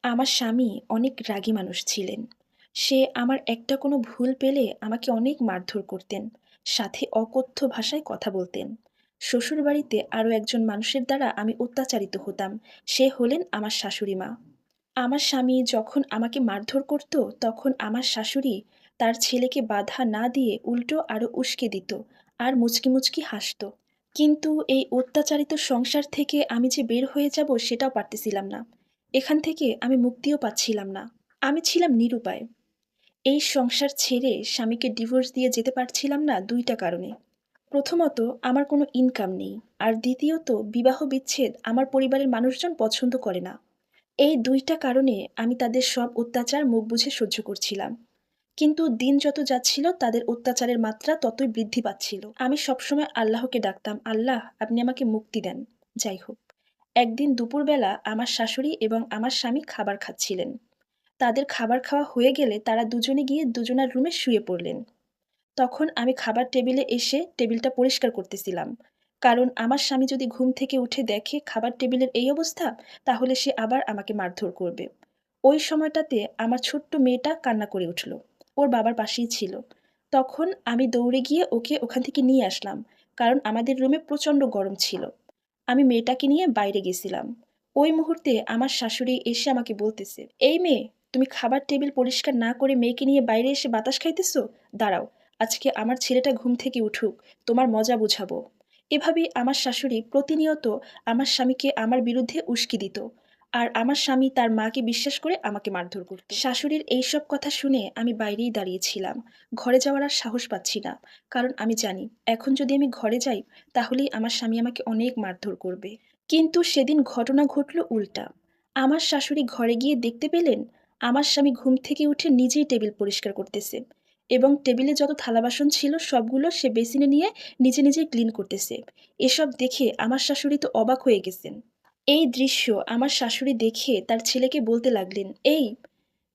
আমার স্বামী অনেক রাগী মানুষ ছিলেন। সে আমার একটা কোনো ভুল পেলে আমাকে অনেক মারধর করতেন। সাথে অকথ্য ভাষায় কথা বলতেন। শ্বশুরবাড়িতে আরও একজন মানুষের দ্বারা আমি অত্যাচারিত হতাম। সে হলেন আমার শাশুড়ি মা। আমার স্বামী যখন আমাকে মারধর করত, তখন আমার শাশুড়ি তার ছেলেকে বাধা না দিয়ে উল্টো আরও উস্কে দিত আর মুচকি মুচকি হাসত। কিন্তু এই অত্যাচারিত সংসার থেকে আমি যে বের হয়ে যাব সেটাও পারতেছিলাম না। এখান থেকে আমি মুক্তিও পাচ্ছিলাম না। আমি ছিলাম নিরুপায়। এই সংসার ছেড়ে স্বামীকে ডিভোর্স দিয়ে যেতে পারছিলাম না ২টা কারণে। প্রথমত, আমার কোনো ইনকাম নেই। আর দ্বিতীয়ত, বিবাহ বিচ্ছেদ আমার পরিবারের মানুষজন পছন্দ করে না। এই ২টা কারণে আমি তাদের সব অত্যাচার মুখ বুজে সহ্য করছিলাম। কিন্তু দিন যত যাচ্ছিল তাদের অত্যাচারের মাত্রা ততই বৃদ্ধি পাচ্ছিল। আমি সবসময় আল্লাহকে ডাকতাম, আল্লাহ আপনি আমাকে মুক্তি দেন। যাই হোক, একদিন দুপুরবেলা আমার শাশুড়ি এবং আমার স্বামী খাবার খাচ্ছিলেন। তাদের খাবার খাওয়া হয়ে গেলে তারা দুজনে গিয়ে দুজনার রুমে শুয়ে পড়লেন। তখন আমি খাবার টেবিলে এসে টেবিলটা পরিষ্কার করতেছিলাম। কারণ আমার স্বামী যদি ঘুম থেকে উঠে দেখে খাবার টেবিলের এই অবস্থা, তাহলে সে আবার আমাকে মারধর করবে। ওই সময়টাতে আমার ছোট্ট মেয়েটা কান্না করে উঠল। ওর বাবার পাশেই ছিল। তখন আমি দৌড়ে গিয়ে ওকে ওখান থেকে নিয়ে আসলাম। কারণ আমাদের রুমে প্রচণ্ড গরম ছিল। আমি মেয়েটাকে নিয়ে বাইরে গেছিলাম। ওই মুহূর্তে আমার শাশুড়ি এসে আমাকে বলতেছে, এই মেয়ে, তুমি খাবার টেবিল পরিষ্কার না করে মেয়েকে নিয়ে বাইরে এসে বাতাস খাইতেছো? দাঁড়াও, আজকে আমার ছেলেটা ঘুম থেকে উঠুক, তোমার মজা বুঝাবো। এভাবেই আমার শাশুড়ি প্রতিনিয়ত আমার স্বামীকে আমার বিরুদ্ধে উস্কি দিত। আর আমার স্বামী তার মাকে বিশ্বাস করে আমাকে মারধর করত। শাশুড়ির এইসব কথা শুনে আমি বাইরেই দাঁড়িয়েছিলাম। ঘরে যাওয়ার আর সাহস পাচ্ছি না। কারণ আমি জানি, এখন যদি আমি ঘরে যাই, তাহলেই আমার স্বামী আমাকে অনেক মারধর করবে। কিন্তু সেদিন ঘটনা ঘটল উল্টা। আমার শাশুড়ি ঘরে গিয়ে দেখতে পেলেন আমার স্বামী ঘুম থেকে উঠে নিজেই টেবিল পরিষ্কার করতেছে এবং টেবিলে যত থালা বাসন ছিল সবগুলো সে বেসিনে নিয়ে নিজে নিজেই ক্লিন করতেছে। এসব দেখে আমার শাশুড়ি তো অবাক হয়ে গেছেন। এই দৃশ্য আমার শাশুড়ি দেখে তার ছেলেকে বলতে লাগলেন, এই,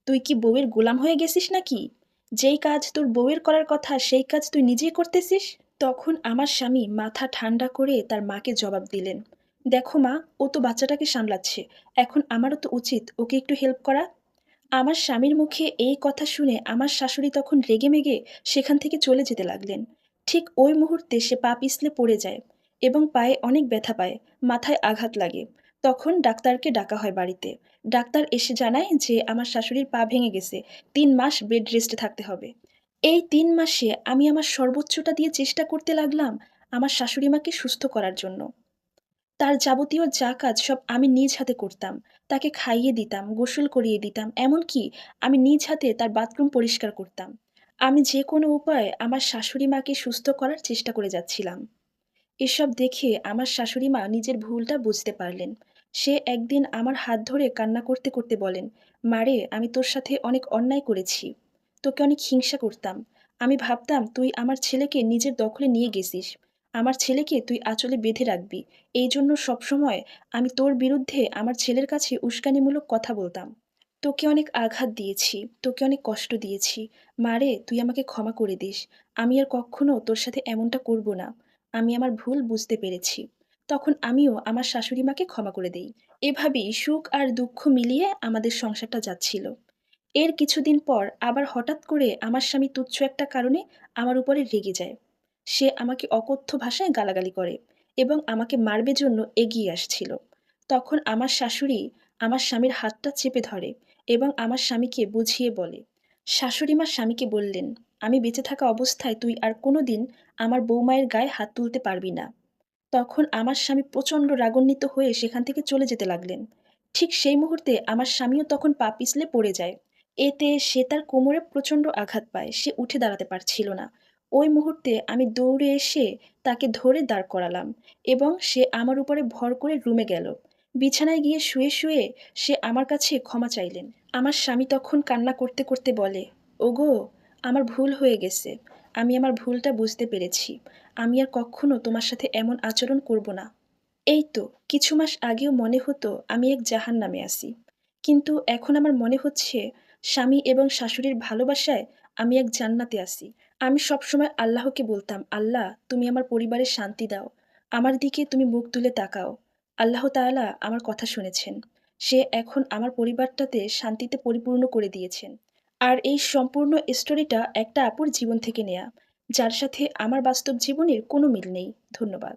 তুই কি বউয়ের গোলাম হয়ে গেছিস নাকি? যেই কাজ তোর বউয়ের করার কথা সেই কাজ তুই নিজেই করতেছিস। তখন আমার স্বামী মাথা ঠান্ডা করে তার মাকে জবাব দিলেন, দেখো মা, ও তো বাচ্চাটাকে সামলাচ্ছে, এখন আমারও তো উচিত ওকে একটু হেল্প করা। আমার স্বামীর মুখে এই কথা শুনে আমার শাশুড়ি তখন রেগেমেগে সেখান থেকে চলে যেতে লাগলেন। ঠিক ওই মুহূর্তে সে পা পিছলে পড়ে যায় এবং পায়ে অনেক ব্যথা পায়, মাথায় আঘাত লাগে। তখন ডাক্তারকে ডাকা হয় বাড়িতে। ডাক্তার এসে জানায় যে আমার শাশুড়ির পা ভেঙে গেছে, ৩ মাস বেড রেস্টে থাকতে হবে। এই ৩ মাসে আমি আমার সর্বোচ্চটা দিয়ে চেষ্টা করতে লাগলাম আমার শাশুড়ি মাকে সুস্থ করার জন্য। তার যাবতীয় যা কাজ সব আমি নিজ হাতে করতাম। তাকে খাইয়ে দিতাম, গোসল করিয়ে দিতাম। এমনকি আমি নিজ হাতে তার বাথরুম পরিষ্কার করতাম। আমি যে কোনো উপায়ে আমার শাশুড়ি মাকে সুস্থ করার চেষ্টা করে যাচ্ছিলাম। এসব দেখে আমার শাশুড়ি মা নিজের ভুলটা বুঝতে পারলেন। সে একদিন আমার হাত ধরে কান্না করতে করতে বলেন, মারে, আমি তোর সাথে অনেক অন্যায় করেছি। তোকে অনেক হিংসা করতাম। আমি ভাবতাম তুই আমার ছেলেকে নিজের দখলে নিয়ে গেছিস। আমার ছেলেকে তুই আঁচলে বেঁধে রাখবি। এই জন্য সবসময় আমি তোর বিরুদ্ধে আমার ছেলের কাছে উস্কানিমূলক কথা বলতাম। তোকে অনেক আঘাত দিয়েছি, তোকে অনেক কষ্ট দিয়েছি। মারে, তুই আমাকে ক্ষমা করে দিস। আমি আর কখনো তোর সাথে এমনটা করব না। আমি আমার ভুল বুঝতে পেরেছি। তখন আমিও আমার শাশুড়ি মাকে ক্ষমা করে দেই। এভাবেই সুখ আর দুঃখ মিলিয়ে আমাদের সংসারটা যাচ্ছিল। এর কিছুদিন পর আবার হঠাৎ করে আমার স্বামী তুচ্ছ একটা কারণে আমার উপরে রেগে যায়। সে আমাকে অকথ্য ভাষায় গালাগালি করে এবং আমাকে মারবে জন্য এগিয়ে আসছিল। তখন আমার শাশুড়ি আমার স্বামীর হাতটা চেপে ধরে এবং আমার স্বামীকে বুঝিয়ে বলে। শাশুড়ি মা স্বামীকে বললেন, আমি বেঁচে থাকা অবস্থায় তুই আর কোনোদিন আমার বৌমায়ের গায়ে হাত তুলতে পারবি না। তখন আমার স্বামী প্রচণ্ড রাগান্বিত হয়ে সেখান থেকে চলে যেতে লাগলেন। ঠিক সেই মুহূর্তে আমার স্বামীও তখন পা পিছলে পড়ে যায়। এতে সে তার কোমরে প্রচণ্ড আঘাত পায়। সে উঠে দাঁড়াতে পারছিল না। ওই মুহূর্তে আমি দৌড়ে এসে তাকে ধরে দাঁড় করালাম এবং সে আমার উপরে ভর করে রুমে গেল। বিছানায় গিয়ে শুয়ে শুয়ে সে আমার কাছে ক্ষমা চাইলেন। আমার স্বামী তখন কান্না করতে করতে বলে, ওগো, আমার ভুল হয়ে গেছে। আমি আমার ভুলটা বুঝতে পেরেছি। আমি আর কখনো তোমার সাথে এমন আচরণ করব না। এই তো কিছু মাস আগেও মনে হতো আমি এক জাহান্নামে আছি। কিন্তু এখন আমার মনে হচ্ছে স্বামী এবং শাশুড়ির ভালোবাসায় আমি এক জান্নাতে আছি। আমি সবসময় আল্লাহকে বলতাম, আল্লাহ, তুমি আমার পরিবারের শান্তি দাও। আমার দিকে তুমি মুখ তুলে তাকাও। আল্লাহ তাআলা আমার কথা শুনেছেন। সে এখন আমার পরিবারটাতে শান্তিতে পরিপূর্ণ করে দিয়েছেন। আর এই সম্পূর্ণ স্টোরিটা একটা আপুর জীবন থেকে নেয়া, যার সাথে আমার বাস্তব জীবনের কোনো মিল নেই। ধন্যবাদ।